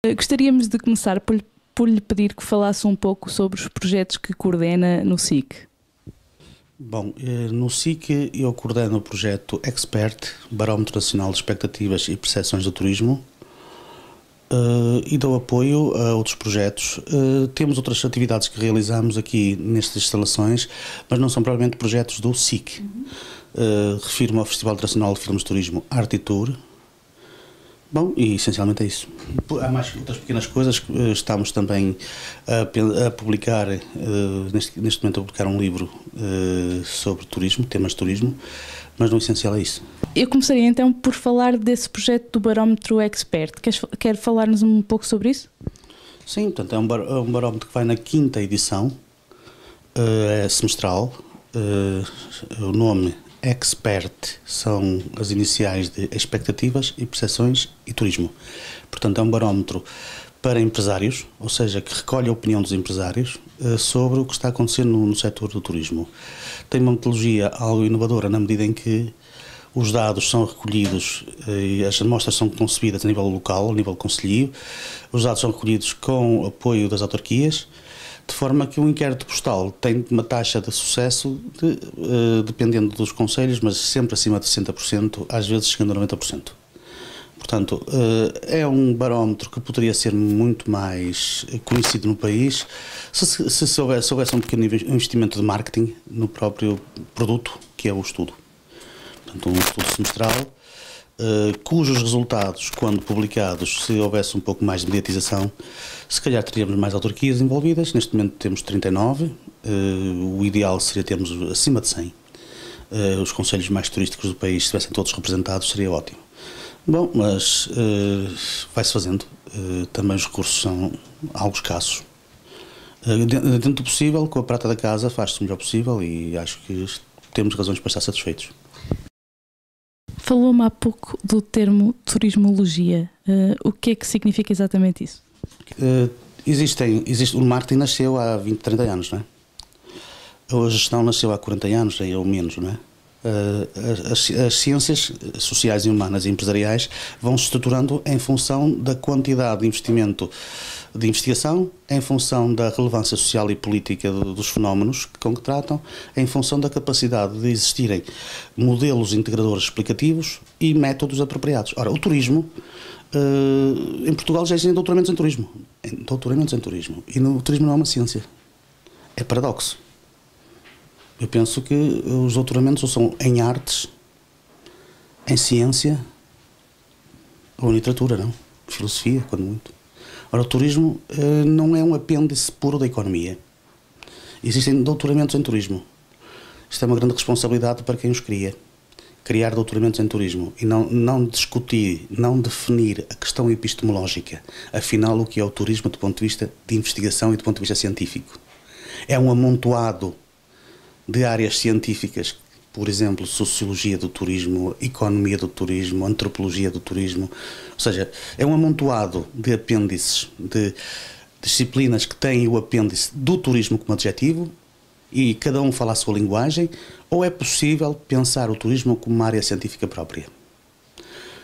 Gostaríamos de começar por lhe pedir que falasse um pouco sobre os projetos que coordena no SIC. Bom, no SIC eu coordeno o projeto Expert, Barómetro Nacional de Expectativas e Percepções do Turismo, e dou apoio a outros projetos. Temos outras atividades que realizamos aqui nestas instalações, mas não são propriamente projetos do SIC. Refiro-me ao Festival Internacional de Filmes de Turismo Arte e Tour. Bom, e essencialmente é isso. Há mais outras pequenas coisas que estamos também a publicar, neste momento a publicar um livro sobre turismo, temas de turismo, mas no essencial é isso. Eu começaria então por falar desse projeto do Barómetro Expert. Quer falar-nos um pouco sobre isso? Sim, portanto é um barómetro que vai na 5ª edição, é semestral, o nome Expert são as iniciais de expectativas e percepções e turismo. Portanto, é um barómetro para empresários, ou seja, que recolhe a opinião dos empresários sobre o que está acontecendo no setor do turismo. Tem uma metodologia algo inovadora na medida em que os dados são recolhidos e as amostras são concebidas a nível local, a nível concelhio. Os dados são recolhidos com o apoio das autarquias, de forma que um inquérito postal tem uma taxa de sucesso, dependendo dos concelhos, mas sempre acima de 60%, às vezes chegando a 90%. Portanto, é um barómetro que poderia ser muito mais conhecido no país se houvesse um pequeno investimento de marketing no próprio produto, que é o estudo. Portanto, um estudo semestral, cujos resultados, quando publicados, se houvesse um pouco mais de mediatização, se calhar teríamos mais autarquias envolvidas. Neste momento temos 39, o ideal seria termos acima de 100. Os concelhos mais turísticos do país, se estivessem todos representados, seria ótimo. Bom, mas vai-se fazendo. Também os recursos são algo escassos. Dentro do possível, com a prata da casa, faz-se o melhor possível e acho que temos razões para estar satisfeitos. Falou-me há pouco do termo turismologia. O que é que significa exatamente isso? O marketing nasceu há 20, 30 anos, não é? A gestão nasceu há 40 anos, ou menos, não é? As ciências sociais e humanas e empresariais vão se estruturando em função da quantidade de investimento de investigação, em função da relevância social e política dos fenómenos com que tratam, em função da capacidade de existirem modelos integradores explicativos e métodos apropriados. Ora, o turismo, em Portugal já existem doutoramentos em turismo. E no turismo não é uma ciência. É paradoxo. Eu penso que os doutoramentos ou são em artes, em ciência ou em literatura, não? Filosofia, quando muito. Ora, o turismo não é um apêndice puro da economia. Existem doutoramentos em turismo. Isto é uma grande responsabilidade para quem os cria. Criar doutoramentos em turismo e não discutir, não definir a questão epistemológica, afinal o que é o turismo do ponto de vista de investigação e do ponto de vista científico. É um amontoado de áreas científicas, por exemplo, sociologia do turismo, economia do turismo, antropologia do turismo, ou seja, é um amontoado de apêndices, de disciplinas que têm o apêndice do turismo como adjetivo e cada um fala a sua linguagem, ou é possível pensar o turismo como uma área científica própria?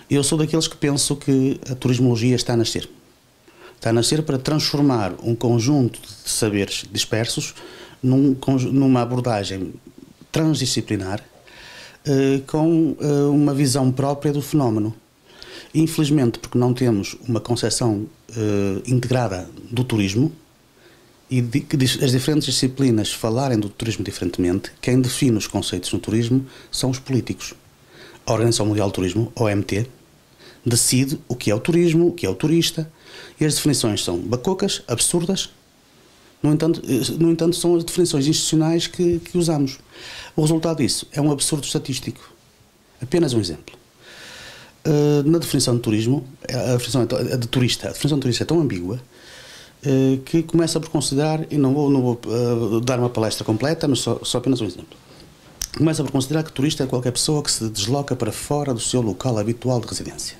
Eu sou daqueles que penso que a turismologia está a nascer. Está a nascer para transformar um conjunto de saberes dispersos numa abordagem transdisciplinar com uma visão própria do fenómeno. Infelizmente, porque não temos uma concepção integrada do turismo e que as diferentes disciplinas falarem do turismo diferentemente, quem define os conceitos no turismo são os políticos. A Organização Mundial do Turismo, OMT, decide o que é o turismo, o que é o turista, e as definições são bacocas, absurdas. No entanto, são as definições institucionais que usamos. O resultado disso é um absurdo estatístico. Apenas um exemplo. Na definição de turismo, a definição de turista é tão ambígua que começa por considerar, e não vou dar uma palestra completa, mas só apenas um exemplo. Começa por considerar que turista é qualquer pessoa que se desloca para fora do seu local habitual de residência.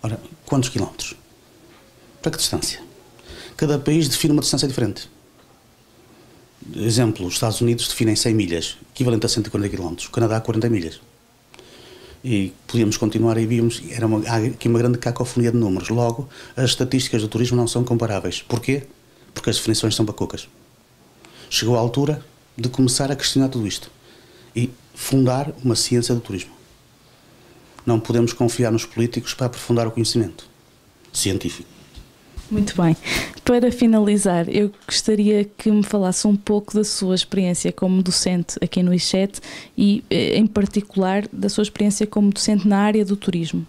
Ora, quantos quilómetros? Para que distância? Cada país define uma distância diferente. Exemplo, os Estados Unidos definem 100 milhas, equivalente a 140 km. O Canadá, 40 milhas. E podíamos continuar e víamos, há aqui uma grande cacofonia de números. Logo, as estatísticas do turismo não são comparáveis. Porquê? Porque as definições são bacucas. Chegou a altura de começar a questionar tudo isto e fundar uma ciência do turismo. Não podemos confiar nos políticos para aprofundar o conhecimento científico. Muito bem. Para finalizar, eu gostaria que me falasse um pouco da sua experiência como docente aqui no I7 e, em particular, da sua experiência como docente na área do turismo.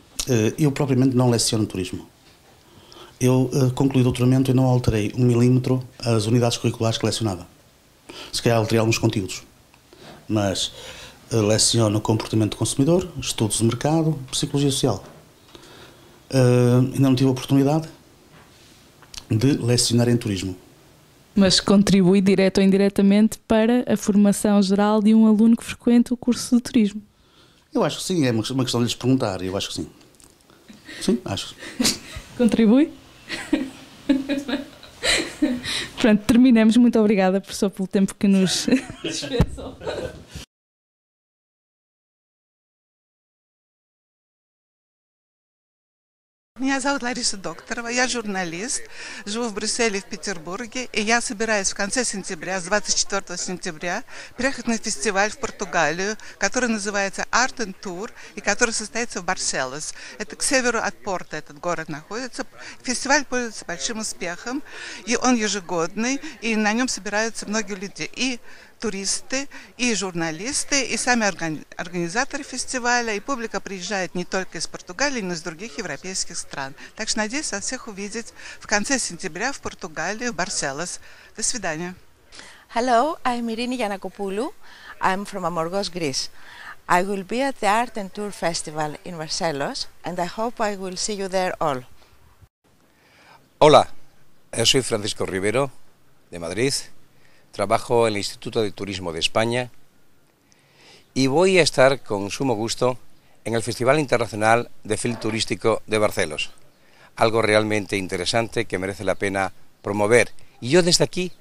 Eu, propriamente, não leciono turismo. Eu concluí o doutoramento e não alterei 1 milímetro as unidades curriculares que lecionava. Se calhar alterei alguns conteúdos, mas leciono comportamento do consumidor, estudos de mercado, psicologia social. Ainda não tive a oportunidade de lecionar em turismo. Mas contribui direto ou indiretamente para a formação geral de um aluno que frequenta o curso de turismo? Eu acho que sim, é uma questão de lhes perguntar, eu acho que sim. Sim, acho. Contribui? Pronto, terminamos. Muito obrigada, professor, pelo tempo que nos dispensou. Меня зовут Лариса Докторова, я журналист, живу в Брюсселе и в Петербурге, и я собираюсь в конце сентября, с 24 сентября, приехать на фестиваль в Португалию, который называется Art and Tour, и который состоится в Барселос. Это к северу от Порто этот город находится. Фестиваль пользуется большим успехом, и он ежегодный, и на нем собираются многие люди, и туристы, и журналисты, и сами организаторы фестиваля, и публика приезжает не только из Португалии, но и из других европейских стран. Так что надеюсь вас всех увидеть в конце сентября в Португалии, в Барселос. До свидания. Hello, I'm Irini Giannakopoulou. I'm from Amorgos, Greece. I will be at the Art and Tour Festival in Barcelos, and I hope I will see you there all. Hola, soy Francisco Rivero, de Madrid. Trabajo en el Instituto de Turismo de España y voy a estar con sumo gusto en el Festival Internacional de Film Turístico de Barcelos. Algo realmente interesante que merece la pena promover. Y yo desde aquí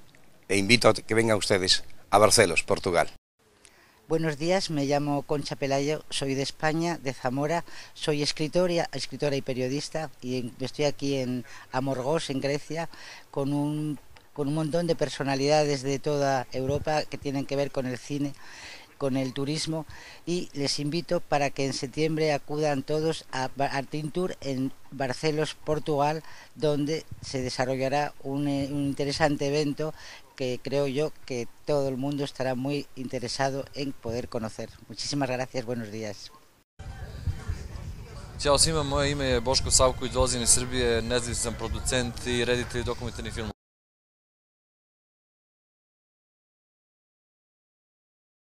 invito a que vengan ustedes a Barcelos, Portugal. Buenos días, me llamo Concha Pelayo, soy de España, de Zamora, soy escritora y periodista y estoy aquí en Amorgos, en Grecia, con un montón de personalidades de toda Europa que tienen que ver con el cine, con el turismo, y les invito para que en septiembre acudan todos a Art and Tour en Barcelos, Portugal, donde se desarrollará un interesante evento que creo yo que todo el mundo estará muy interesado en poder conocer. Muchísimas gracias, buenos días. Ćao svima, moje ime je Boško Savković, dolazim iz Srbije, nezavisan producent i reditelj dokumentarnih filmova.